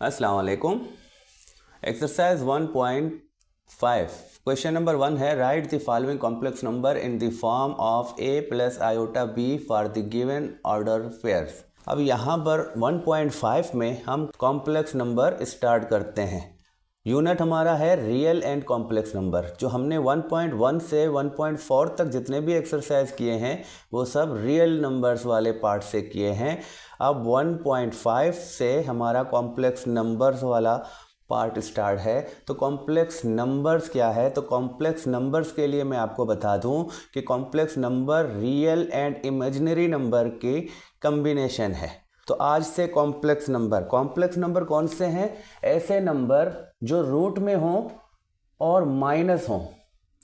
अस्सलाम वालेकुम। Exercise 1.5 question number 1 है, right the following complex number in the form of a plus iota b for the given order pairs. अब यहाँ पर 1.5 में हम कॉम्प्लेक्स नंबर स्टार्ट करते हैं। यूनिट हमारा है रियल एंड कॉम्प्लेक्स नंबर। जो हमने 1.1 से 1.4 तक जितने भी एक्सरसाइज किए हैं वो सब रियल नंबर्स वाले पार्ट से किए हैं। अब 1.5 से हमारा कॉम्प्लेक्स नंबर्स वाला पार्ट स्टार्ट है। तो कॉम्प्लेक्स नंबर्स क्या है? तो कॉम्प्लेक्स नंबर्स के लिए मैं आपको बता दूं कि complex number real and imaginary number की कम्बिनेशन है। तो आज से कॉम्प्लेक्स नंबर कौन से हैं? ऐसे नंबर जो रूट में हों और माइनस हों,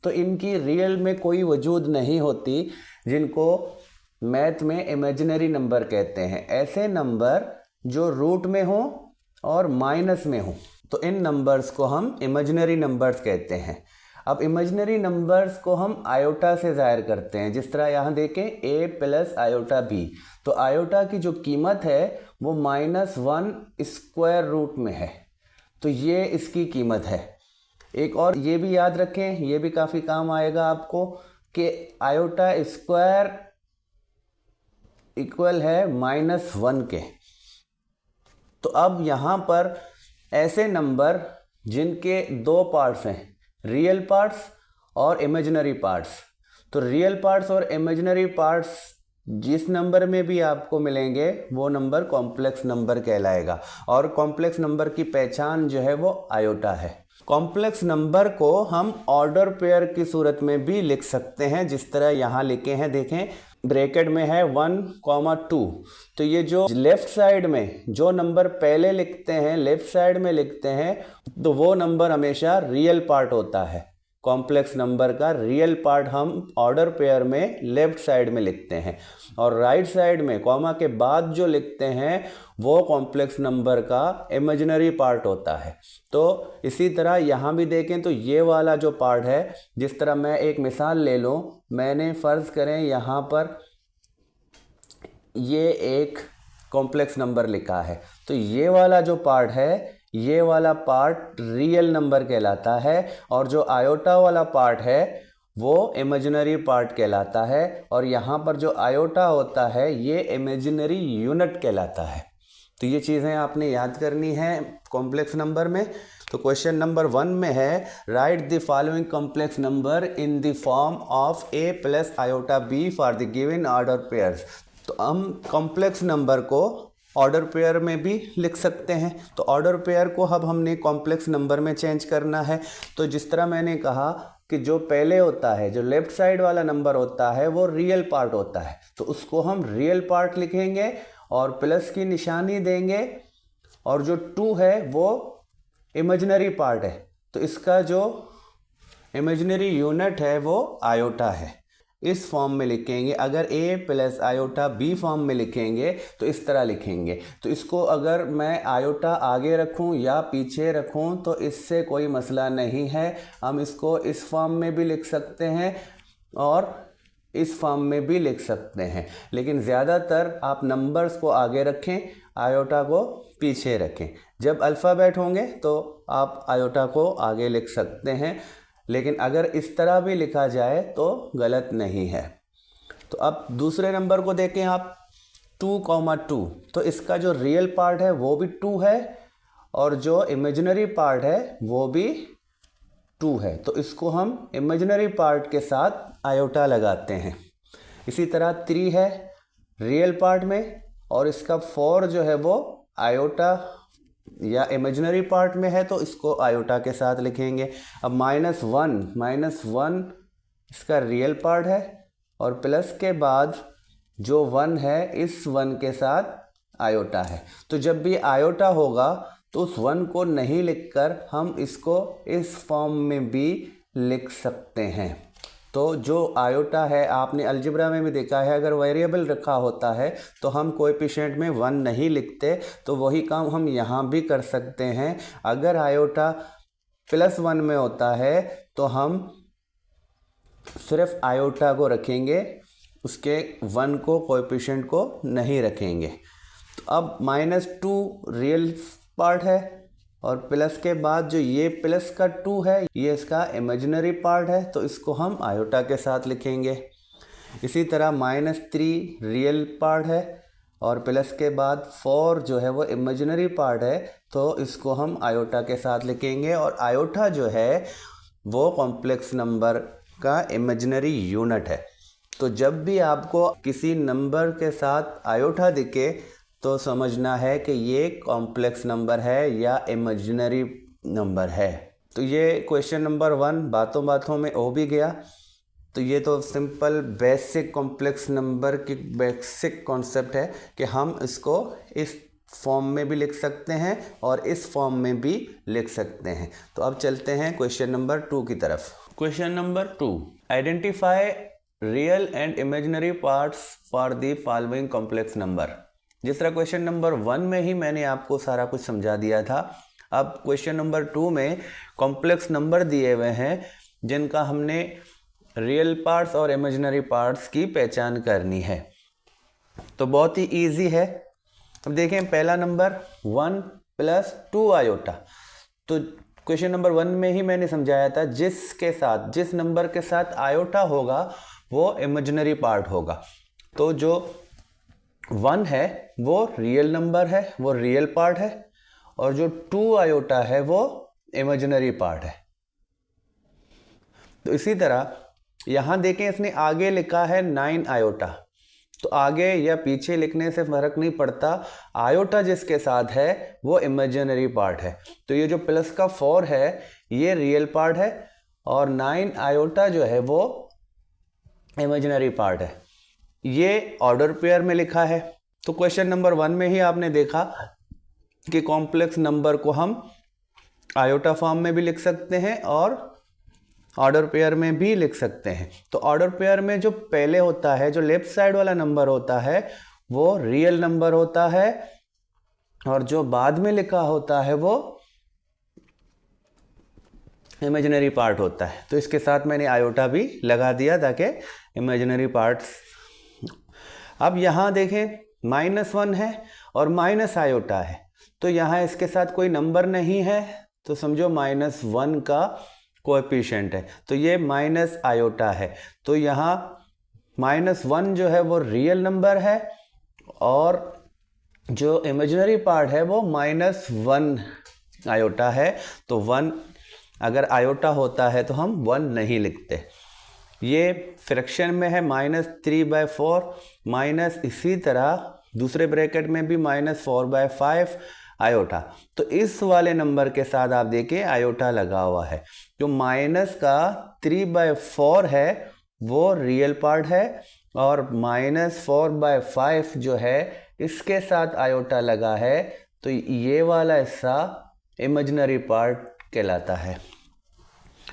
तो इनकी रियल में कोई वजूद नहीं होती, जिनको मैथ में इमेजिनरी नंबर कहते हैं। ऐसे नंबर जो रूट में हों और माइनस में हों, तो इन नंबर्स को हम इमेजिनरी नंबर्स कहते हैं। अब इमेजिनरी नंबर्स को हम आयोटा से ज़ाहिर करते हैं। जिस तरह यहाँ देखें a प्लस आयोटा b, तो आयोटा की जो कीमत है वो -1 स्क्वायर रूट में है, तो ये इसकी कीमत है। एक और ये भी याद रखें, ये भी काफ़ी काम आएगा आपको, कि आयोटा स्क्वायर इक्वल है -1 के। तो अब यहाँ पर ऐसे नंबर जिनके दो पार्ट्स हैं, रियल पार्ट्स और इमेजिनरी पार्ट्स, तो रियल पार्ट्स और इमेजिनरी पार्ट्स जिस नंबर में भी आपको मिलेंगे वो नंबर कॉम्प्लेक्स नंबर कहलाएगा। और कॉम्प्लेक्स नंबर की पहचान जो है वो आयोटा है। कॉम्प्लेक्स नंबर को हम ऑर्डर पेयर की सूरत में भी लिख सकते हैं, जिस तरह यहाँ लिखे हैं, देखें ब्रैकेट में है 1,2। तो ये जो लेफ्ट साइड में जो नंबर पहले लिखते हैं, लेफ्ट साइड में लिखते हैं, तो वो नंबर हमेशा रियल पार्ट होता है। कॉम्प्लेक्स नंबर का रियल पार्ट हम ऑर्डर पेयर में लेफ्ट साइड में लिखते हैं, और राइट साइड में कॉमा के बाद जो लिखते हैं वो कॉम्प्लेक्स नंबर का इमेजिनरी पार्ट होता है। तो इसी तरह यहाँ भी देखें तो ये वाला जो पार्ट है, जिस तरह मैं एक मिसाल ले लूँ, मैंने फ़र्ज़ करें यहाँ पर ये एक कॉम्प्लेक्स नंबर लिखा है, तो ये वाला जो पार्ट है, ये वाला पार्ट रियल नंबर कहलाता है, और जो आयोटा वाला पार्ट है वो इमेजिनरी पार्ट कहलाता है। और यहाँ पर जो आयोटा होता है ये इमेजिनरी यूनिट कहलाता है। तो ये चीज़ें आपने याद करनी है कॉम्प्लेक्स नंबर में। तो क्वेश्चन नंबर 1 में है, right the following complex number in the form of a plus iota b for the given order pairs. तो हम कॉम्प्लेक्स नंबर को ऑर्डर पेयर में भी लिख सकते हैं। तो ऑर्डर पेयर को अब हमने कॉम्प्लेक्स नंबर में चेंज करना है। तो जिस तरह मैंने कहा कि जो पहले होता है, जो लेफ्ट साइड वाला नंबर होता है वो रियल पार्ट होता है, तो उसको हम रियल पार्ट लिखेंगे और प्लस की निशानी देंगे, और जो 2 है वो इमेजिनरी पार्ट है, तो इसका जो इमेजिनरी यूनिट है वो आयोटा है। इस फॉर्म में लिखेंगे। अगर a plus iota b form में लिखेंगे तो इस तरह लिखेंगे। तो इसको अगर मैं आयोटा आगे रखूं या पीछे रखूं तो इससे कोई मसला नहीं है। हम इसको इस फॉर्म में भी लिख सकते हैं और इस फॉर्म में भी लिख सकते हैं, लेकिन ज़्यादातर आप नंबर्स को आगे रखें, आयोटा को पीछे रखें। जब अल्फ़ाबेट होंगे तो आप आयोटा को आगे लिख सकते हैं, लेकिन अगर इस तरह भी लिखा जाए तो गलत नहीं है। तो अब दूसरे नंबर को देखें आप, 2,2। तो इसका जो रियल पार्ट है वो भी 2 है और जो इमेजिनरी पार्ट है वो भी 2 है, तो इसको हम इमेजिनरी पार्ट के साथ आयोटा लगाते हैं। इसी तरह 3 है रियल पार्ट में, और इसका 4 जो है वो आयोटा या इमेजिनरी पार्ट में है, तो इसको आयोटा के साथ लिखेंगे। अब -1 इसका रियल पार्ट है, और प्लस के बाद जो 1 है इस 1 के साथ आयोटा है। तो जब भी आयोटा होगा तो उस 1 को नहीं लिखकर हम इसको इस फॉर्म में भी लिख सकते हैं। तो जो आयोटा है, आपने अलजेब्रा में भी देखा है, अगर वेरिएबल रखा होता है तो हम कोएफिशिएंट में 1 नहीं लिखते, तो वही काम हम यहाँ भी कर सकते हैं। अगर आयोटा +1 में होता है तो हम सिर्फ आयोटा को रखेंगे, उसके 1 को कोएफिशिएंट को नहीं रखेंगे। तो अब -2 रियल पार्ट है, और प्लस के बाद जो ये प्लस का 2 है ये इसका इमेजिनरी पार्ट है, तो इसको हम आयोटा के साथ लिखेंगे। इसी तरह -3 रियल पार्ट है और प्लस के बाद 4 जो है वो इमेजिनरी पार्ट है, तो इसको हम आयोटा के साथ लिखेंगे। और आयोटा जो है वो कॉम्प्लेक्स नंबर का इमेजिनरी यूनिट है। तो जब भी आपको किसी नंबर के साथ आयोटा दिखे तो समझना है कि ये कॉम्प्लेक्स नंबर है या इमेजिनरी नंबर है। तो ये क्वेश्चन नंबर 1 बातों बातों में हो भी गया। तो ये तो सिंपल बेसिक कॉम्प्लेक्स नंबर की बेसिक कॉन्सेप्ट है कि हम इसको इस फॉर्म में भी लिख सकते हैं और इस फॉर्म में भी लिख सकते हैं। तो अब चलते हैं क्वेश्चन नंबर 2 की तरफ। Question number 2, identify real and imaginary parts for the following complex number. जिस तरह क्वेश्चन नंबर 1 में ही मैंने आपको सारा कुछ समझा दिया था, अब क्वेश्चन नंबर 2 में कॉम्प्लेक्स नंबर दिए हुए हैं जिनका हमने रियल पार्ट्स और इमेजिनरी पार्ट्स की पहचान करनी है। तो बहुत ही इजी है। अब देखें पहला नंबर 1 + 2 आयोटा। तो क्वेश्चन नंबर 1 में ही मैंने समझाया था जिस नंबर के साथ आयोटा होगा वो इमेजिनरी पार्ट होगा। तो जो 1 है वो रियल नंबर है, वो रियल पार्ट है, और जो 2 आयोटा है वो इमेजिनरी पार्ट है। तो इसी तरह यहाँ देखें इसने आगे लिखा है 9 आयोटा। तो आगे या पीछे लिखने से फर्क नहीं पड़ता, आयोटा जिसके साथ है वो इमेजिनरी पार्ट है। तो ये जो प्लस का 4 है ये रियल पार्ट है और 9 आयोटा जो है वो इमेजिनरी पार्ट है। ये ऑर्डर पेयर में लिखा है। तो क्वेश्चन नंबर 1 में ही आपने देखा कि कॉम्प्लेक्स नंबर को हम आयोटा फॉर्म में भी लिख सकते हैं और ऑर्डर पेयर में भी लिख सकते हैं। तो ऑर्डर पेयर में जो पहले होता है, जो लेफ्ट साइड वाला नंबर होता है वो रियल नंबर होता है और जो बाद में लिखा होता है वो इमेजिनरी पार्ट होता है। तो इसके साथ मैंने आयोटा भी लगा दिया ताकि इमेजिनरी पार्ट्स। अब यहाँ देखें -1 है और माइनस आयोटा है, तो यहाँ इसके साथ कोई नंबर नहीं है, तो समझो -1 का कोएफिशिएंट है, तो ये माइनस आयोटा है। तो यहाँ -1 जो है वो रियल नंबर है और जो इमेजिनरी पार्ट है वो -1 आयोटा है। तो 1 अगर आयोटा होता है तो हम 1 नहीं लिखते। ये फ्रैक्शन में है -3/4 माइनस, इसी तरह दूसरे ब्रैकेट में भी -4/5 आयोटा। तो इस वाले नंबर के साथ आप देखिए आयोटा लगा हुआ है। जो माइनस का 3/4 है वो रियल पार्ट है और -4/5 जो है इसके साथ आयोटा लगा है, तो ये वाला हिस्सा इमेजिनरी पार्ट कहलाता है।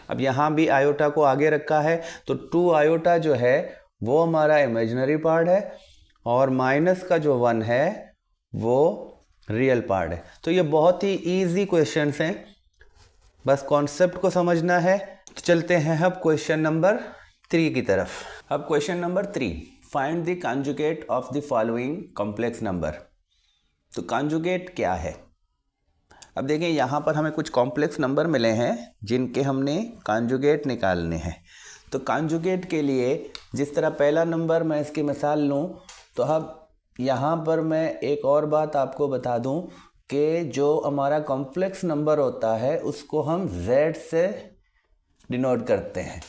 अब यहाँ भी आयोटा को आगे रखा है, तो 2 आयोटा जो है वो हमारा इमेजिनरी पार्ट है और माइनस का जो 1 है वो रियल पार्ट है। तो ये बहुत ही इजी क्वेश्चंस हैं, बस कॉन्सेप्ट को समझना है। तो चलते हैं अब क्वेश्चन नंबर 3 की तरफ। अब question number 3, find the conjugate of the following complex number. तो कॉन्जुगेट क्या है? अब देखिए यहाँ पर हमें कुछ कॉम्प्लेक्स नंबर मिले हैं जिनके हमने कॉन्जुगेट निकालने हैं। तो कॉन्जुगेट के लिए जिस तरह पहला नंबर मैं इसकी मिसाल लूँ, तो अब यहाँ पर मैं एक और बात आपको बता दूँ कि जो हमारा कॉम्प्लेक्स नंबर होता है उसको हम z से डिनोट करते हैं,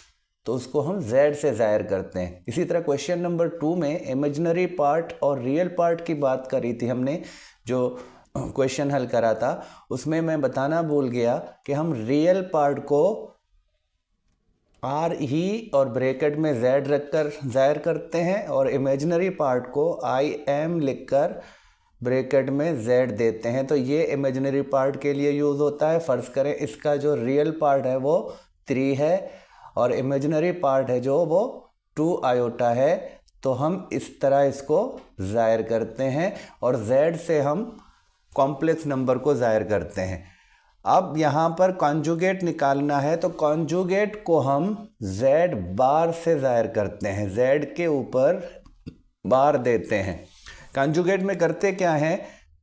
तो उसको हम z से ज़ाहिर करते हैं। इसी तरह क्वेश्चन नंबर 2 में इमेजिनरी पार्ट और रियल पार्ट की बात करी थी हमने, जो क्वेश्चन हल करा था उसमें मैं बताना भूल गया कि हम रियल पार्ट को r ही और ब्रैकेट में z रखकर ज़ाहिर करते हैं और इमेजिनरी पार्ट को I am लिखकर ब्रैकेट में z देते हैं। तो ये इमेजिनरी पार्ट के लिए यूज़ होता है। फ़र्ज़ करें इसका जो रियल पार्ट है वो 3 है और इमेजिनरी पार्ट है जो वो 2 आयोटा है, तो हम इस तरह इसको ज़ाहिर करते हैं और z से हम कॉम्प्लेक्स नंबर को ज़ाहिर करते हैं। अब यहाँ पर कॉन्जुगेट निकालना है, तो कॉन्जुगेट को हम z बार से ज़ाहिर करते हैं, z के ऊपर बार देते हैं। कॉन्जुगेट में करते क्या है,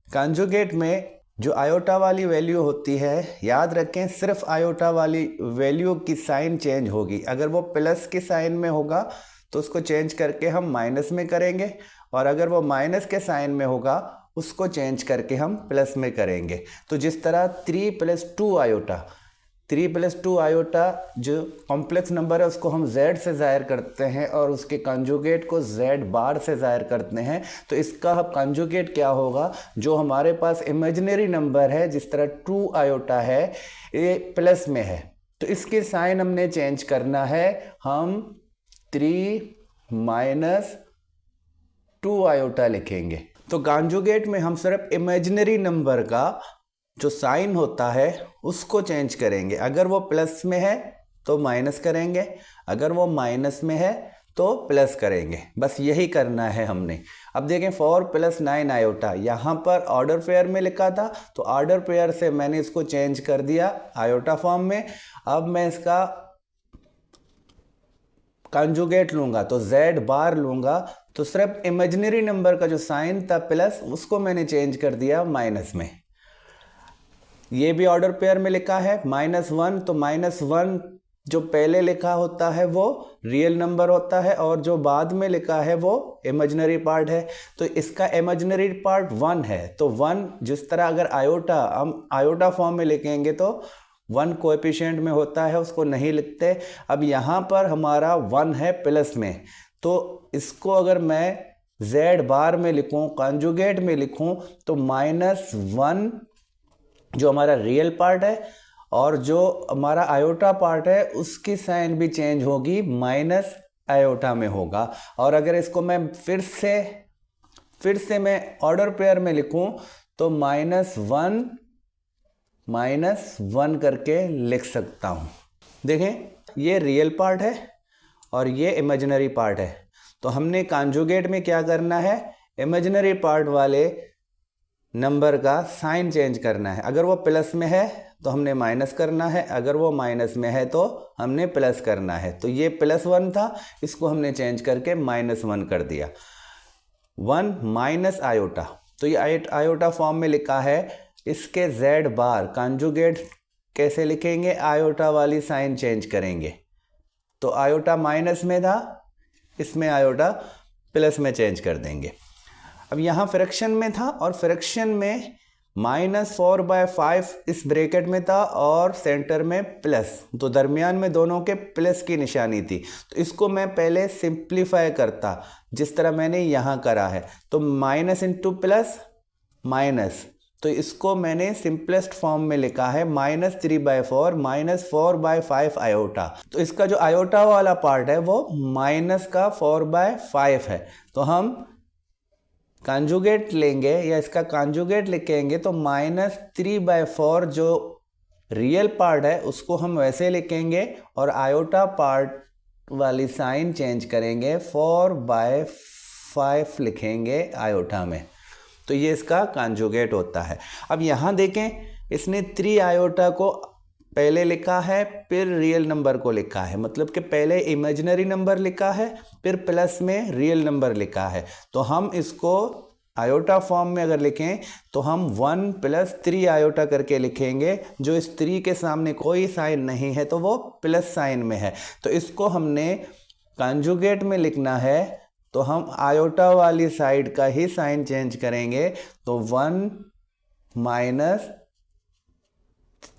कॉन्जुगेट में जो आयोटा वाली वैल्यू होती है, याद रखें सिर्फ आयोटा वाली वैल्यू की साइन चेंज होगी। अगर वो प्लस की साइन में होगा तो उसको चेंज करके हम माइनस में करेंगे, और अगर वो माइनस के साइन में होगा उसको चेंज करके हम प्लस में करेंगे। तो जिस तरह 3 + 2 आयोटा, 3 + 2 आयोटा जो कॉम्प्लेक्स नंबर है उसको हम z से ज़ाहिर करते हैं और उसके कंजुगेट को z बार से ज़ाहिर करते हैं। तो इसका कंजुगेट क्या होगा, जो हमारे पास इमेजिनरी नंबर है जिस तरह 2 आयोटा है ये प्लस में है, तो इसकी साइन हमने चेंज करना है। हम 3 - 2 आयोटा लिखेंगे। तो कंजुगेट में हम सिर्फ इमेजिनरी नंबर का जो साइन होता है उसको चेंज करेंगे। अगर वो प्लस में है तो माइनस करेंगे, अगर वो माइनस में है तो प्लस करेंगे। बस यही करना है हमने। अब देखें 4 + 9 आयोटा, यहाँ पर ऑर्डर पेयर में लिखा था तो ऑर्डर पेयर से मैंने इसको चेंज कर दिया आयोटा फॉर्म में। अब मैं इसका कंजुगेट लूँगा तो z बार लूँगा, तो सिर्फ इमेजिनरी नंबर का जो साइन था प्लस उसको मैंने चेंज कर दिया माइनस में। ये भी ऑर्डर पेयर में लिखा है -1, तो -1 जो पहले लिखा होता है वो रियल नंबर होता है और जो बाद में लिखा है वो इमेजिनरी पार्ट है। तो इसका इमेजिनरी पार्ट 1 है, तो 1 जिस तरह अगर आयोटा हम आयोटा फॉर्म में लिखेंगे तो 1 कोएफिशिएंट में होता है, उसको नहीं लिखते। अब यहाँ पर हमारा 1 है प्लस में, तो इसको अगर मैं z बार में लिखूँ, कंजुगेट में लिखूँ, तो -1 जो हमारा रियल पार्ट है और जो हमारा आयोटा पार्ट है उसकी साइन भी चेंज होगी, माइनस आयोटा में होगा। और अगर इसको मैं फिर से मैं ऑर्डर पेयर में लिखूं तो -1 करके लिख सकता हूं। देखें ये रियल पार्ट है और ये इमेजिनरी पार्ट है। तो हमने कंजुगेट में क्या करना है, इमेजिनरी पार्ट वाले नंबर का साइन चेंज करना है। अगर वो प्लस में है तो हमने माइनस करना है, अगर वो माइनस में है तो हमने प्लस करना है। तो ये +1 था, इसको हमने चेंज करके -1 कर दिया। 1 - आयोटा, तो ये आयोटा फॉर्म में लिखा है। इसके z बार कंजुगेट कैसे लिखेंगे, आयोटा वाली साइन चेंज करेंगे। तो आयोटा माइनस में था, इसमें आयोटा प्लस में चेंज कर देंगे। अब यहाँ फ्रैक्शन में था और फ्रैक्शन में -4/5 इस ब्रैकेट में था और सेंटर में प्लस, तो दरमियान में दोनों के प्लस की निशानी थी। तो इसको मैं पहले सिंप्लीफाई करता जिस तरह मैंने यहाँ करा है, तो माइनस इंटू प्लस माइनस, तो इसको मैंने सिंपलेस्ट फॉर्म में लिखा है -3/4 -4/5 आयोटा। तो इसका जो आयोटा वाला पार्ट है वो माइनस का 4/5 है। तो हम कंजुगेट लेंगे या इसका कंजुगेट लिखेंगे तो -3/4 जो रियल पार्ट है उसको हम वैसे लिखेंगे और आयोटा पार्ट वाली साइन चेंज करेंगे, 4/5 लिखेंगे आयोटा में। तो ये इसका कंजुगेट होता है। अब यहाँ देखें इसने 3 आयोटा को पहले लिखा है फिर रियल नंबर को लिखा है, मतलब कि पहले इमेजिनरी नंबर लिखा है फिर प्लस में रियल नंबर लिखा है। तो हम इसको आयोटा फॉर्म में अगर लिखें तो हम 1 + 3 आयोटा करके लिखेंगे। जो इस 3 के सामने कोई साइन नहीं है तो वो प्लस साइन में है। तो इसको हमने कंजुगेट में लिखना है तो हम आयोटा वाली साइड का ही साइन चेंज करेंगे, तो 1 -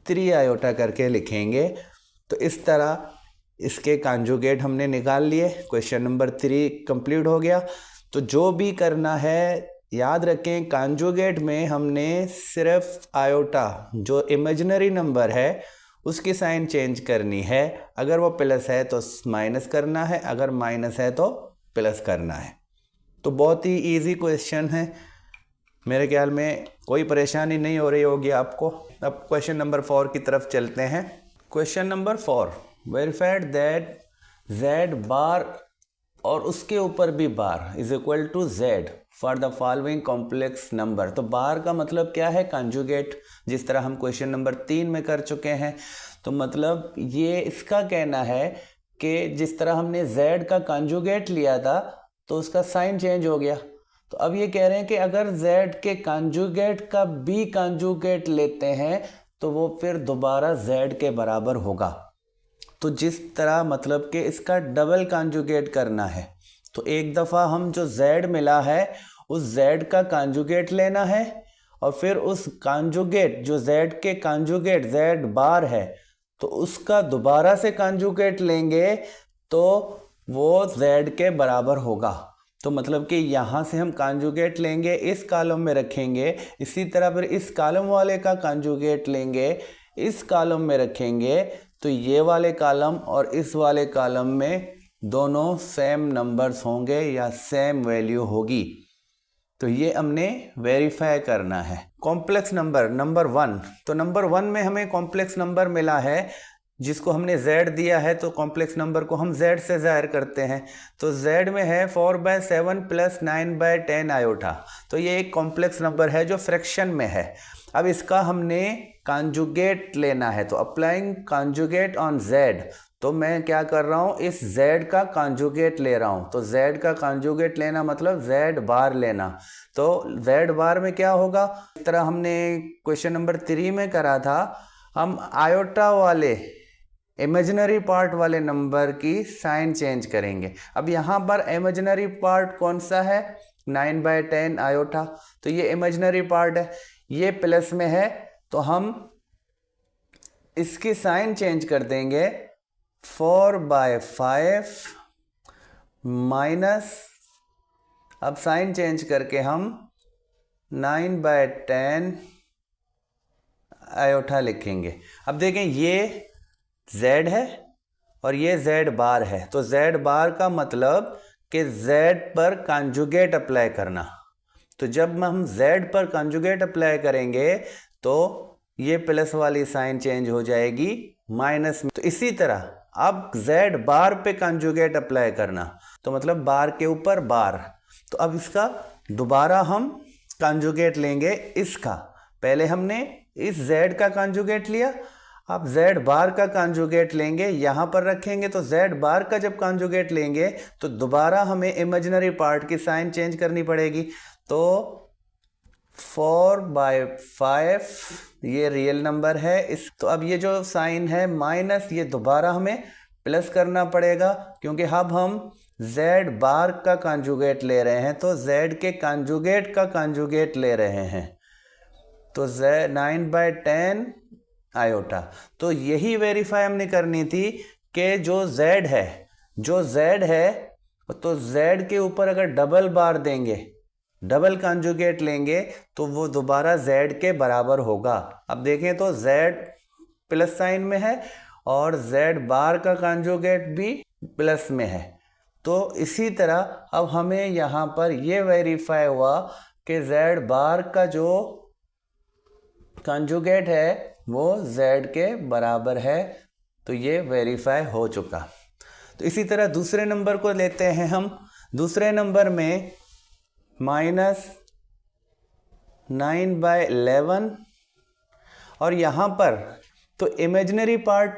3 आयोटा करके लिखेंगे। तो इस तरह इसके कंजुगेट हमने निकाल लिए। क्वेश्चन नंबर 3 कंप्लीट हो गया। तो जो भी करना है याद रखें, कंजुगेट में हमने सिर्फ आयोटा जो इमेजिनरी नंबर है उसकी साइन चेंज करनी है। अगर वो प्लस है तो माइनस करना है, अगर माइनस है तो प्लस करना है। तो बहुत ही इजी क्वेश्चन है, मेरे ख्याल में कोई परेशानी नहीं हो रही होगी आपको। अब क्वेश्चन नंबर 4 की तरफ चलते हैं। Question number 4, verified that z bar और उसके ऊपर भी bar is equal to z for the following complex number. तो बार का मतलब क्या है, कंजुगेट, जिस तरह हम क्वेश्चन नंबर 3 में कर चुके हैं। तो मतलब ये इसका कहना है कि जिस तरह हमने z का कंजुगेट लिया था तो उसका साइन चेंज हो गया। तो अब ये कह रहे हैं कि अगर z के कॉन्जुगेट का b कॉन्जुगेट लेते हैं तो वो फिर दोबारा z के बराबर होगा। तो जिस तरह मतलब कि इसका डबल कॉन्जुगेट करना है, तो एक दफ़ा हम जो z मिला है उस z का कॉन्जुगेट लेना है और फिर उस कॉन्जुगेट जो z के कॉन्जुगेट z बार है तो उसका दोबारा से कॉन्जुगेट लेंगे तो वो z के बराबर होगा। तो मतलब कि यहाँ से हम कॉन्जुगेट लेंगे, इस कॉलम में रखेंगे, इसी तरह फिर इस कॉलम वाले का कॉन्जुगेट लेंगे, इस कॉलम में रखेंगे, तो ये वाले कॉलम और इस वाले कॉलम में दोनों सेम नंबर्स होंगे या सेम वैल्यू होगी। तो ये हमने वेरीफाई करना है। कॉम्प्लेक्स नंबर नंबर 1, तो नंबर 1 में हमें कॉम्प्लेक्स नंबर मिला है जिसको हमने z दिया है, तो कॉम्प्लेक्स नंबर को हम z से ज़ाहिर करते हैं। तो z में है 4/7 + 9/10 आयोटा। तो ये एक कॉम्प्लेक्स नंबर है जो फ्रैक्शन में है। अब इसका हमने कॉन्जुगेट लेना है, तो अप्लाइंग कॉन्जुगेट ऑन z, तो मैं क्या कर रहा हूँ, इस z का कॉन्जुगेट ले रहा हूँ। तो z का कॉन्जुगेट लेना मतलब z बार लेना। तो z बार में क्या होगा, इस तरह हमने क्वेश्चन नंबर 3 में करा था, हम आयोटा वाले इमेजिनरी पार्ट वाले नंबर की साइन चेंज करेंगे। अब यहाँ पर इमेजिनरी पार्ट कौन सा है, 9/10 आयोटा, तो ये इमेजिनरी पार्ट है, ये प्लस में है, तो हम इसकी साइन चेंज कर देंगे 4/5 माइनस, अब साइन चेंज करके हम 9/10 आयोटा लिखेंगे। अब देखें ये z है और ये z बार है, तो z बार का मतलब कि z पर कॉन्जुगेट अप्लाई करना। तो जब हम z पर कॉन्जुगेट अप्लाई करेंगे तो ये प्लस वाली साइन चेंज हो जाएगी माइनस में। तो इसी तरह अब z बार पे कॉन्जुगेट अप्लाई करना, तो मतलब बार के ऊपर बार। तो अब इसका दोबारा हम कॉन्जुगेट लेंगे इसका, पहले हमने इस z का कॉन्जुगेट लिया, अब z बार का कॉन्जुगेट लेंगे, यहाँ पर रखेंगे। तो z बार का जब कॉन्जुगेट लेंगे तो दोबारा हमें इमेजिनरी पार्ट की साइन चेंज करनी पड़ेगी। तो 4/5 ये रियल नंबर है इस, तो अब ये जो साइन है माइनस, ये दोबारा हमें प्लस करना पड़ेगा क्योंकि अब हम z बार का कॉन्जुगेट ले रहे हैं, तो z के कॉन्जुगेट का कॉन्जुगेट ले रहे हैं, तो 9/10 आयोटा। तो यही वेरीफाई हमने करनी थी कि जो z है तो z के ऊपर अगर डबल बार देंगे, डबल कॉन्जुगेट लेंगे तो वो दोबारा z के बराबर होगा। अब देखें तो z प्लस साइन में है और z बार का कॉन्जुगेट भी प्लस में है। तो इसी तरह अब हमें यहाँ पर ये वेरीफाई हुआ कि z बार का जो कॉन्जुगेट है वो z के बराबर है, तो ये वेरीफाई हो चुका। तो इसी तरह दूसरे नंबर को लेते हैं हम। दूसरे नंबर में -9/11 और यहाँ पर तो इमेजिनरी पार्ट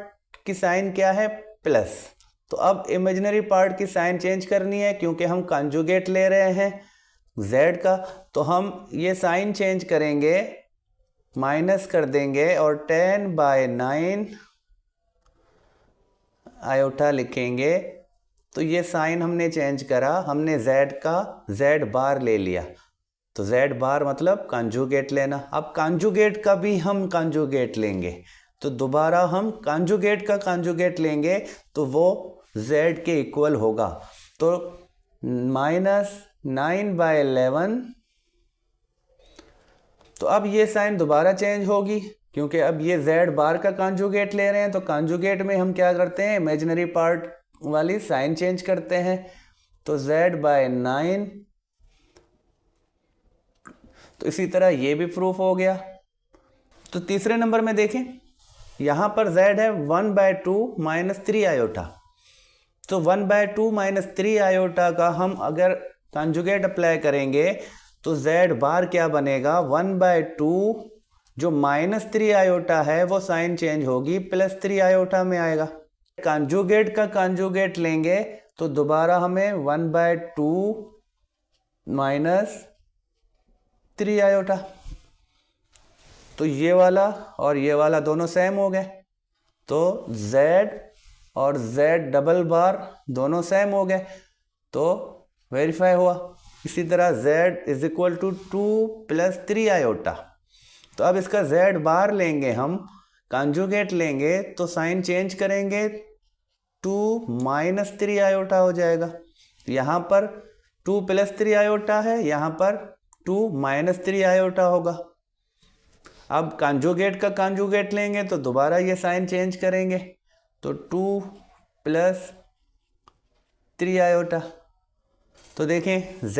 की साइन क्या है, प्लस। तो अब इमेजिनरी पार्ट की साइन चेंज करनी है क्योंकि हम कॉन्जुगेट ले रहे हैं z का, तो हम ये साइन चेंज करेंगे, माइनस कर देंगे और 10/9 आयोटा लिखेंगे। तो ये साइन हमने चेंज करा, हमने z का z बार ले लिया, तो z बार मतलब कॉन्जुगेट लेना। अब कॉन्जुगेट का भी हम कॉन्जुगेट लेंगे, तो दोबारा हम कॉन्जुगेट का कॉन्जुगेट लेंगे तो वो z के इक्वल होगा। तो -9/11, तो अब ये साइन दोबारा चेंज होगी क्योंकि अब ये z बार का कॉन्जुगेट ले रहे हैं, तो कॉन्जुगेट में हम क्या करते हैं, इमेजिनरी पार्ट वाली साइन चेंज करते हैं। तो z/9, तो इसी तरह ये भी प्रूफ हो गया। तो तीसरे नंबर में देखें, यहाँ पर z है 1/2 - 3 आयोटा। तो 1/2 - 3 आयोटा का हम अगर कॉन्जुगेट अप्लाई करेंगे तो z बार क्या बनेगा, 1/2 जो -3 आयोटा है वो साइन चेंज होगी, +3 आयोटा में आएगा। कॉन्जुगेट का कॉन्जुगेट लेंगे तो दोबारा हमें 1/2 -3 आयोटा। तो ये वाला और ये वाला दोनों सेम हो गए, तो z और z डबल बार दोनों सेम हो गए, तो वेरीफाई हुआ। इसी तरह z is equal to 2 + 3 iota. तो अब इसका z बार लेंगे हम, कॉन्जुगेट लेंगे, तो साइन चेंज करेंगे, 2 - 3 आयोटा हो जाएगा। यहाँ पर 2 + 3 आयोटा है, यहाँ पर 2 - 3 आयोटा होगा। अब कॉन्जुगेट का कॉन्जुगेट लेंगे तो दोबारा ये साइन चेंज करेंगे, तो 2 + 3 आयोटा। तो देखें z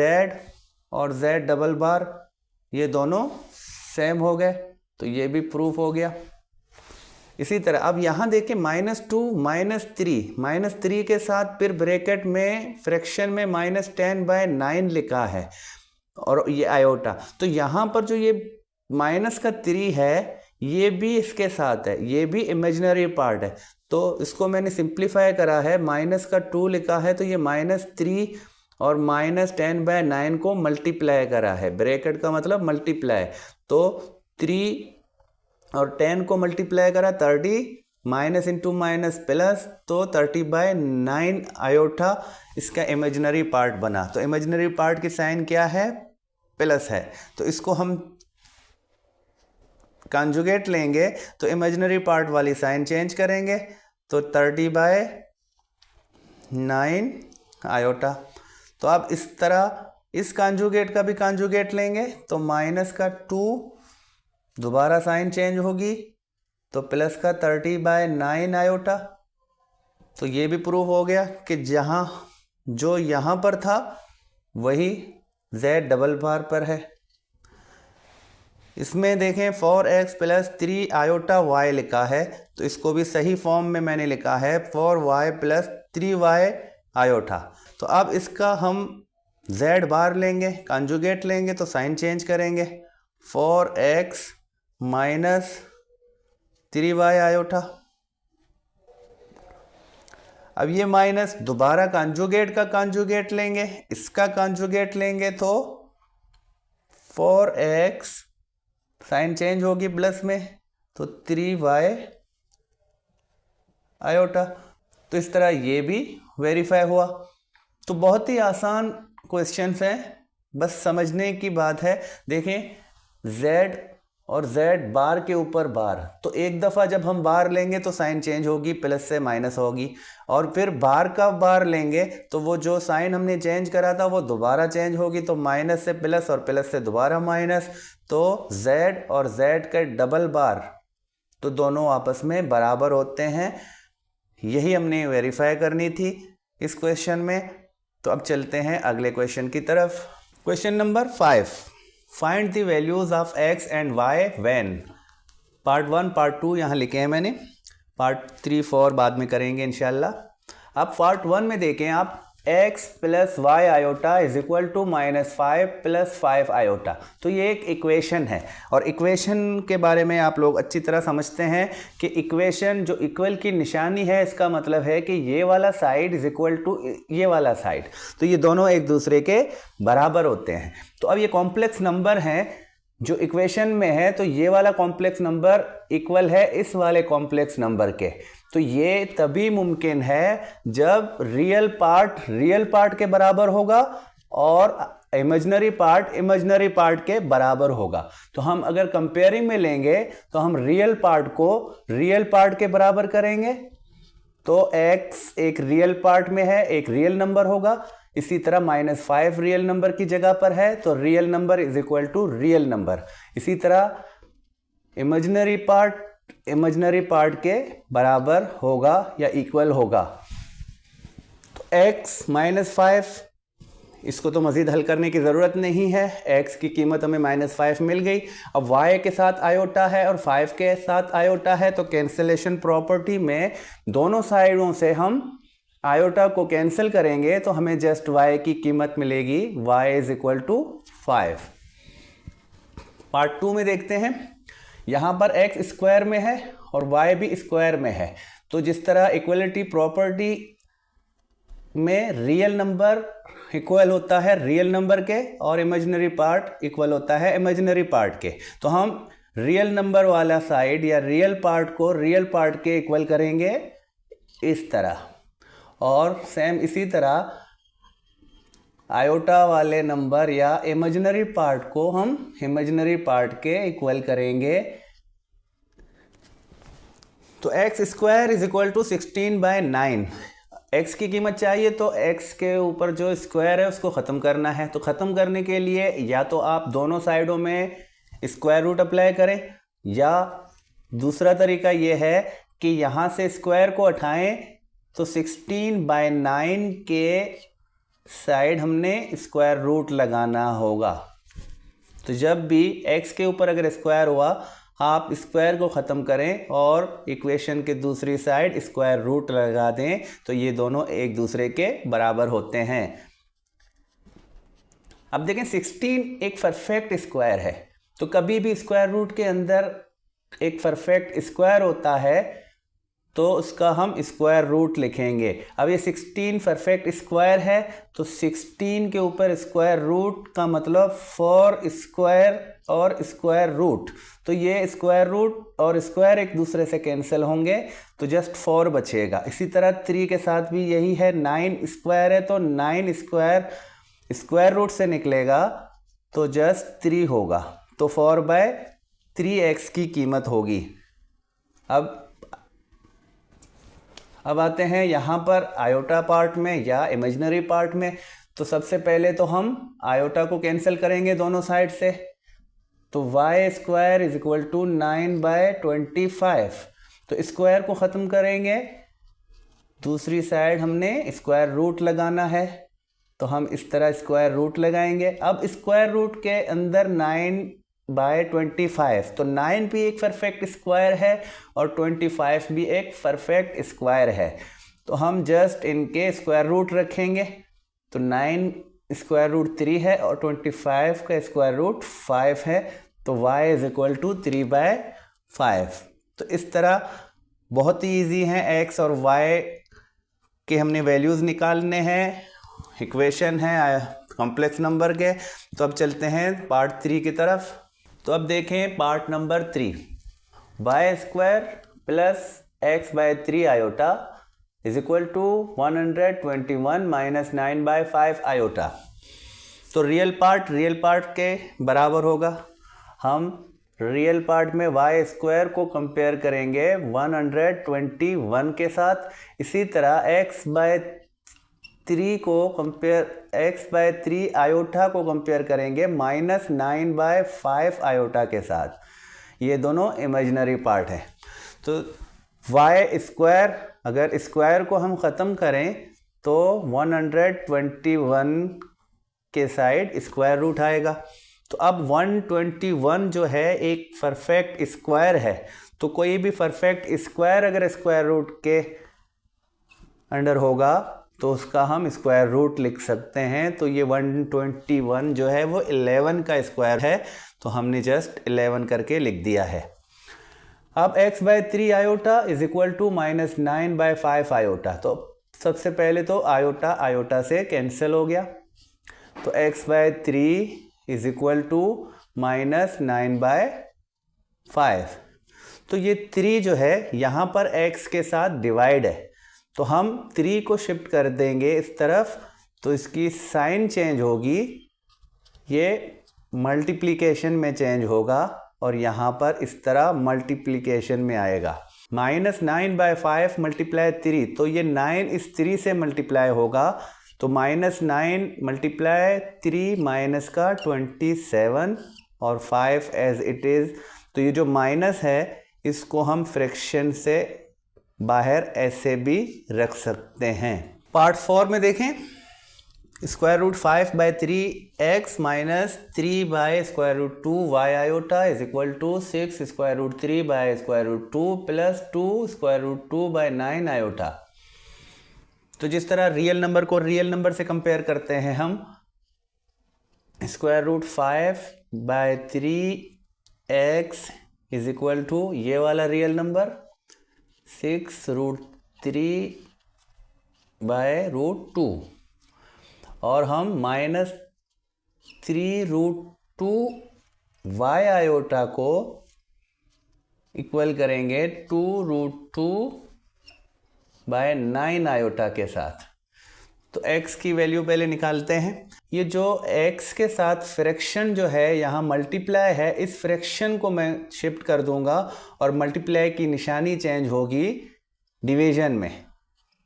और z डबल बार ये दोनों सेम हो गए, तो ये भी प्रूफ हो गया। इसी तरह अब यहाँ देखें -2 - 3 के साथ फिर ब्रैकेट में फ्रैक्शन में -10/9 लिखा है और ये आयोटा। तो यहाँ पर जो ये -3 है ये भी इसके साथ है, ये भी इमेजिनरी पार्ट है, तो इसको मैंने सिंप्लीफाई करा है, -2 लिखा है, तो ये -3 और -10/9 को मल्टीप्लाई करा है। ब्रैकेट का मतलब मल्टीप्लाई, तो 3 और 10 को मल्टीप्लाई करा 30, माइनस इंटू माइनस प्लस, तो 30/9 आयोटा इसका इमेजिनरी पार्ट बना। तो इमेजिनरी पार्ट की साइन क्या है? प्लस है। तो इसको हम कॉन्जुगेट लेंगे तो इमेजिनरी पार्ट वाली साइन चेंज करेंगे, तो 30/9 आयोटा। तो अब इस तरह इस कॉन्जुगेट का भी कॉन्जुगेट लेंगे तो -2 दोबारा साइन चेंज होगी, तो प्लस का 30/9 आयोटा। तो ये भी प्रूफ हो गया कि जहाँ जो यहाँ पर था वही z डबल बार पर है। इसमें देखें 4x + 3 आयोटा y लिखा है, तो इसको भी सही फॉर्म में मैंने लिखा है 4y + 3y आयोटा। तो अब इसका हम z बार लेंगे, कॉन्जुगेट लेंगे, तो साइन चेंज करेंगे, 4x - 3y आयोटा। अब ये माइनस दोबारा कॉन्जुगेट का कॉन्जुगेट लेंगे, इसका कॉन्जुगेट लेंगे, तो 4x साइन चेंज होगी प्लस में, तो 3y आयोटा। तो इस तरह ये भी वेरीफाई हुआ। तो बहुत ही आसान क्वेश्चंस हैं, बस समझने की बात है। देखें z और z बार के ऊपर बार, तो एक दफ़ा जब हम बार लेंगे तो साइन चेंज होगी, प्लस से माइनस होगी, और फिर बार का बार लेंगे तो वो जो साइन हमने चेंज करा था वो दोबारा चेंज होगी, तो माइनस से प्लस और प्लस से दोबारा माइनस। तो z और z के डबल बार तो दोनों आपस में बराबर होते हैं। यही हमने वेरीफाई करनी थी इस क्वेश्चन में। तो अब चलते हैं अगले क्वेश्चन की तरफ। Question number 5, find the values of x and y when. Part 1 part 2 यहाँ लिखे हैं मैंने, पार्ट 3 4 बाद में करेंगे इंशाल्लाह। अब पार्ट 1 में देखें आप, x + y iota is equal to -5 + 5 iota. तो ये एक इक्वेशन है, और इक्वेशन के बारे में आप लोग अच्छी तरह समझते हैं कि इक्वेशन जो इक्वल की निशानी है, इसका मतलब है कि ये वाला साइड इज इक्वल टू ये वाला साइड, तो ये दोनों एक दूसरे के बराबर होते हैं। तो अब ये कॉम्प्लेक्स नंबर हैं जो इक्वेशन में है, तो ये वाला कॉम्प्लेक्स नंबर इक्वल है इस वाले कॉम्प्लेक्स नंबर के। तो ये तभी मुमकिन है जब रियल पार्ट के बराबर होगा और इमेजिनरी पार्ट के बराबर होगा। तो हम अगर कंपेयरिंग में लेंगे तो हम रियल पार्ट को रियल पार्ट के बराबर करेंगे, तो x एक रियल पार्ट में है, एक रियल नंबर होगा। इसी तरह -5 रियल नंबर की जगह पर है, तो real number is equal to real number. इसी तरह इमेजिनरी पार्ट के बराबर होगा या इक्वल होगा। तो x -5, इसको तो मज़ीद हल करने की ज़रूरत नहीं है, x की कीमत हमें -5 मिल गई। अब y के साथ आयोटा है और 5 के साथ आयोटा है, तो कैंसिलेशन प्रॉपर्टी में दोनों साइडों से हम आयोटा को कैंसिल करेंगे, तो हमें जस्ट y की कीमत मिलेगी, y is equal to 5। Part 2 में देखते हैं, यहाँ पर x स्क्वायर में है और y भी स्क्वायर में है। तो जिस तरह इक्वलिटी प्रॉपर्टी में रियल नंबर इक्वल होता है रियल नंबर के और इमेजिनरी पार्ट इक्वल होता है इमेजिनरी पार्ट के। तो हम रियल नंबर वाला साइड या रियल पार्ट को रियल पार्ट के इक्वल करेंगे इस तरह, और सेम इसी तरह आयोटा वाले नंबर या इमेजिनरी पार्ट को हम इमेजिनरी पार्ट के इक्वल करेंगे। तो x square is equal to 16/9। X की कीमत चाहिए तो एक्स के ऊपर जो स्क्वायर है उसको ख़त्म करना है। तो ख़त्म करने के लिए या तो आप दोनों साइडों में स्क्वायर रूट अप्लाई करें, या दूसरा तरीका ये है कि यहाँ से स्क्वायर को हटाएं तो 16/9 के साइड हमने स्क्वायर रूट लगाना होगा। तो जब भी x के ऊपर अगर स्क्वायर हुआ, आप स्क्वायर को ख़त्म करें और इक्वेशन के दूसरी साइड स्क्वायर रूट लगा दें, तो ये दोनों एक दूसरे के बराबर होते हैं। अब देखें 16 एक परफेक्ट स्क्वायर है, तो कभी भी स्क्वायर रूट के अंदर एक परफेक्ट स्क्वायर होता है तो उसका हम स्क्वायर रूट लिखेंगे। अब ये 16 परफेक्ट स्क्वायर है, तो 16 के ऊपर स्क्वायर रूट का मतलब 4 स्क्वायर और स्क्वायर रूट, तो ये स्क्वायर रूट और स्क्वायर एक दूसरे से कैंसिल होंगे, तो जस्ट 4 बचेगा। इसी तरह 3 के साथ भी यही है, 9 स्क्वायर है तो 9 स्क्वायर स्क्वायर रूट से निकलेगा तो जस्ट 3 होगा, तो 4/3x की कीमत होगी। अब आते हैं यहाँ पर आयोटा पार्ट में या इमेजिनरी पार्ट में। तो सबसे पहले तो हम आयोटा को कैंसिल करेंगे दोनों साइड से, तो y square is equal to 9/25। तो स्क्वायर को ख़त्म करेंगे, दूसरी साइड हमने स्क्वायर रूट लगाना है, तो हम इस तरह स्क्वायर रूट लगाएंगे। अब स्क्वायर रूट के अंदर 9/25, तो 9 भी एक परफेक्ट स्क्वायर है और 25 भी एक परफेक्ट स्क्वायर है, तो हम जस्ट इनके स्क्वायर रूट रखेंगे। तो 9 स्क्वायर रूट 3 है और 25 का स्क्वायर रूट 5 है, तो y इज इक्वल टू 3/5। तो इस तरह बहुत ही ईजी है, x और y के हमने वैल्यूज़ निकालने हैं, इक्वेशन है कॉम्प्लेक्स नंबर के। तो अब चलते हैं पार्ट 3 की तरफ। तो अब देखें part number 3, y square plus x/3 iota is equal to 121 minus 9/5 iota. तो रियल पार्ट के बराबर होगा। हम रियल पार्ट में y स्क्वायर को कंपेयर करेंगे 121 के साथ, इसी तरह x/3 आयोटा को कंपेयर करेंगे माइनस 9/5 आयोटा के साथ। ये दोनों इमेजिनरी पार्ट है। तो y स्क्वायर, अगर स्क्वायर को हम ख़त्म करें तो 121 के साइड स्क्वायर रूट आएगा। तो अब 121 जो है एक परफेक्ट स्क्वायर है, तो कोई भी परफेक्ट स्क्वायर अगर स्क्वायर रूट के अंडर होगा तो उसका हम स्क्वायर रूट लिख सकते हैं। तो ये 121 जो है वो 11 का स्क्वायर है, तो हमने जस्ट 11 करके लिख दिया है। अब x/3 iota is equal to minus 9/5 iota. तो सबसे पहले तो आयोटा से कैंसिल हो गया, तो x/3 is equal to minus 9/5। तो ये 3 जो है यहाँ पर x के साथ डिवाइड है, तो हम 3 को शिफ्ट कर देंगे इस तरफ, तो इसकी साइन चेंज होगी, ये मल्टीप्लिकेशन में चेंज होगा और यहाँ पर इस तरह मल्टीप्लिकेशन में आएगा। माइनस 9/5 मल्टीप्लाई 3, तो ये 9 इस 3 से मल्टीप्लाई होगा, तो माइनस 9 मल्टीप्लाई 3 माइनस का 27 और 5 एज इट इज़। तो ये जो माइनस है इसको हम फ्रैक्शन से बाहर ऐसे भी रख सकते हैं। पार्ट 4 में देखें, square root 5/3x minus 3/√2 y iota is equal to 6 square root 3/√2 plus 2 square root 2/9 iota. तो जिस तरह रियल नंबर को रियल नंबर से कंपेयर करते हैं हम, square root 5/3x is equal to ये वाला रियल नंबर 6√3 बाय रूट 2 और हम -3√2 y आयोटा को इक्वल करेंगे 2√2 बाय 9 आयोटा के साथ। तो x की वैल्यू पहले निकालते हैं। ये जो x के साथ फ्रैक्शन जो है यहाँ मल्टीप्लाई है, इस फ्रैक्शन को मैं शिफ्ट कर दूंगा और मल्टीप्लाई की निशानी चेंज होगी डिवीजन में।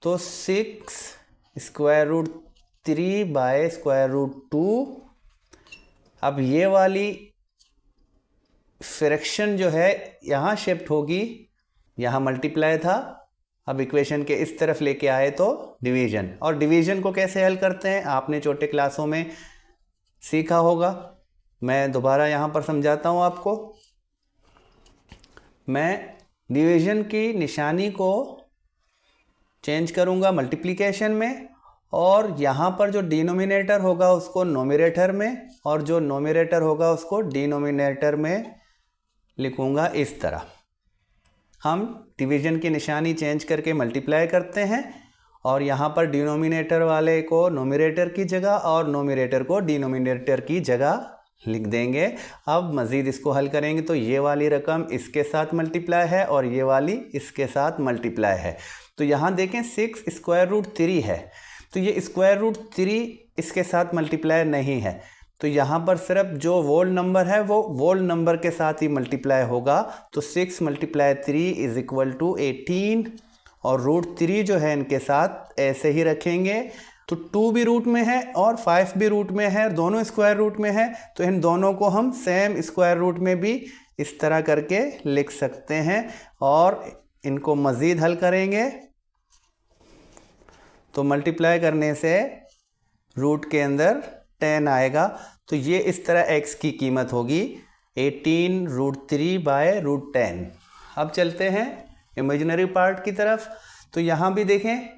तो 6√3 बाय √2। अब ये वाली फ्रैक्शन जो है यहाँ शिफ्ट होगी, यहाँ मल्टीप्लाई था, अब इक्वेशन के इस तरफ लेके आए तो डिवीजन। और डिवीजन को कैसे हल करते हैं आपने छोटे क्लासों में सीखा होगा, मैं दोबारा यहाँ पर समझाता हूँ आपको। मैं डिवीजन की निशानी को चेंज करूँगा मल्टीप्लिकेशन में, और यहाँ पर जो डिनोमिनेटर होगा उसको नोमिनेटर में, और जो नोमिनेटर होगा उसको डिनोमिनेटर में लिखूँगा इस तरह। हम डिवीजन की निशानी चेंज करके मल्टीप्लाई करते हैं और यहाँ पर डिनोमिनेटर वाले को नोमिनेटर की जगह और नोमिनेटर को डिनोमिनेटर की जगह लिख देंगे। अब मज़ीद इसको हल करेंगे तो ये वाली रकम इसके साथ मल्टीप्लाई है और ये वाली इसके साथ मल्टीप्लाई है। तो यहाँ देखें 6√3 है, तो ये √3 इसके साथ मल्टीप्लाई नहीं है, तो यहाँ पर सिर्फ जो वोल नंबर है वो वोल नंबर के साथ ही मल्टीप्लाई होगा। तो 6 × 3 = 18 और √3 जो है इनके साथ ऐसे ही रखेंगे। तो 2 भी रूट में है और 5 भी रूट में है, दोनों स्क्वायर रूट में है, तो इन दोनों को हम सेम स्क्वायर रूट में भी इस तरह करके लिख सकते हैं। और इनको मज़ीद हल करेंगे तो मल्टीप्लाई करने से रूट के अंदर 10 आएगा। तो ये इस तरह x की कीमत होगी 18√3 बाय √10। अब चलते हैं इमेजिनरी पार्ट की तरफ। तो यहाँ भी देखें,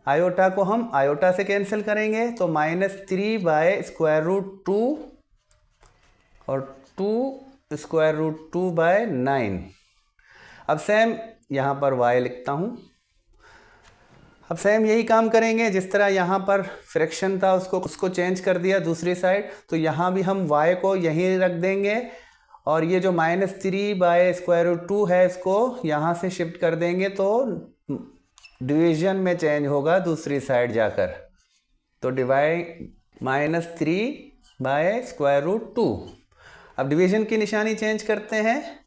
आयोटा को हम आयोटा से कैंसिल करेंगे तो -3 बाय √2 और 2 √2 बाय 9। अब सेम यहाँ पर y लिखता हूँ। अब सेम यही काम करेंगे, जिस तरह यहाँ पर फ्रैक्शन था उसको चेंज कर दिया दूसरी साइड, तो यहाँ भी हम y को यहीं रख देंगे और ये जो -3 बाय √2 है इसको यहाँ से शिफ्ट कर देंगे, तो डिवीजन में चेंज होगा दूसरी साइड जाकर। तो डिवाइड -3 बाय √2। अब डिवीजन की निशानी चेंज करते हैं,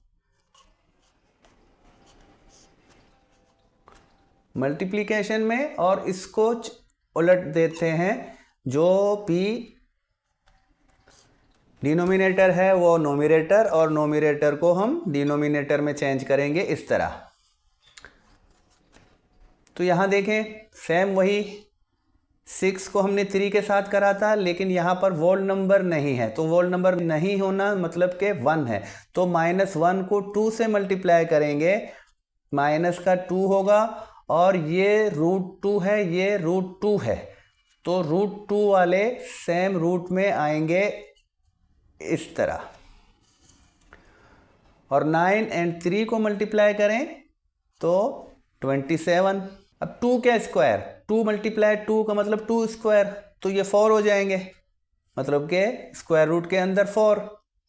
मल्टीप्लिकेशन में, और इसको उलट देते हैं। जो भी डिनोमिनेटर है वो नोमिनेटर, और नोमिनेटर को हम डिनोमिनेटर में चेंज करेंगे इस तरह। तो यहाँ देखें सेम वही 6 को हमने 3 के साथ करा था, लेकिन यहाँ पर वोल नंबर नहीं है, तो वोल नंबर नहीं होना मतलब के 1 है। तो -1 को 2 से मल्टीप्लाई करेंगे, माइनस का 2 होगा, और ये √2 है, ये √2 है, तो √2 वाले सेम रूट में आएंगे इस तरह। और 9 और 3 को मल्टीप्लाई करें तो 27। अब 2 क्या स्क्वायर, 2 × 2 का मतलब 2 स्क्वायर, तो ये 4 हो जाएंगे, मतलब के स्क्वायर रूट के अंदर 4,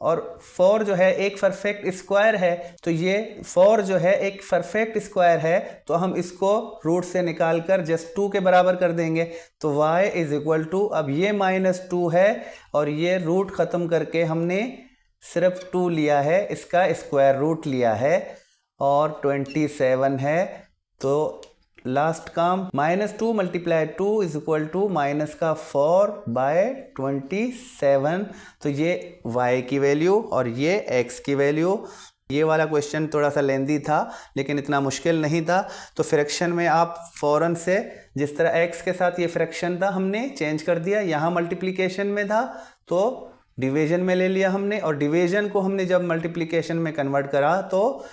और 4 जो है एक परफेक्ट स्क्वायर है, तो ये 4 जो है एक परफेक्ट स्क्वायर है, तो हम इसको रूट से निकाल कर जस्ट 2 के बराबर कर देंगे। तो y = अब ये -2 है और ये रूट ख़त्म करके हमने सिर्फ 2 लिया है, इसका स्क्वायर रूट लिया है, और 27 है। तो लास्ट काम -2 × 2 = -4/27। तो ये y की वैल्यू और ये x की वैल्यू। ये वाला क्वेश्चन थोड़ा सा लेंदी था लेकिन इतना मुश्किल नहीं था। तो फ्रैक्शन में आप फ़ौरन से जिस तरह x के साथ ये फ्रैक्शन था हमने चेंज कर दिया, यहाँ मल्टीप्लिकेशन में था तो डिवीजन में ले लिया हमने, और डिवीजन को हमने जब मल्टीप्लिकेशन में कन्वर्ट करा तो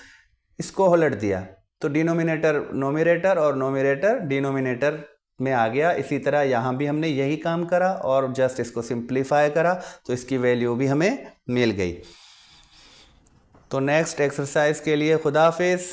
इसको उलट दिया, तो डिनोमिनेटर नोमिनेटर और नोमिनेटर डिनोमिनेटर में आ गया। इसी तरह यहाँ भी हमने यही काम करा और जस्ट इसको सिंप्लीफाई करा, तो इसकी वैल्यू भी हमें मिल गई। तो नेक्स्ट एक्सरसाइज के लिए खुदा हाफिज़।